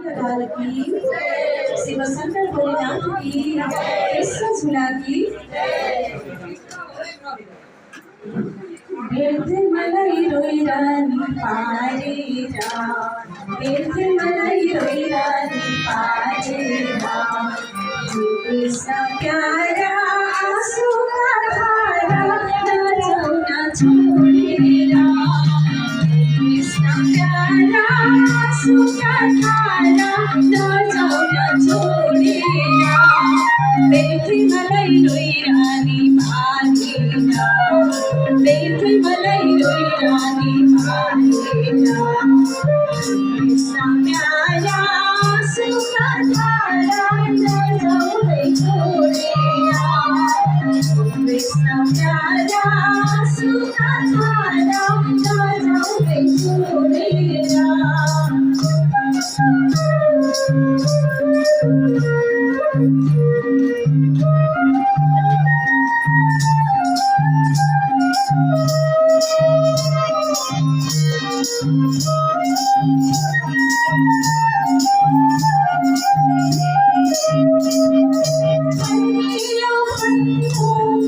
लाल की शिव शंकर भोलेनाथ की कृष्ण झूला की बेथे मलाई रोई रानी पारे जा बेथे मलाई रोई रानी पारे जा कृष्ण प्यारा आंसू का धारा ना जाओ ना छोड़ेगा कृष्ण प्यारा आंसू का धारा ना जाओ ना छोड़ेगा बेथे मलाई रोई रानी पारे जा बेथे मलाई रोई रानी पारे जा कृष्ण प्यारा आंसू का धारा ना जाओ ना छोड़ेगा कृष्ण प्यारा आंसू का धारा ना जाओ ना छोड़ेगा।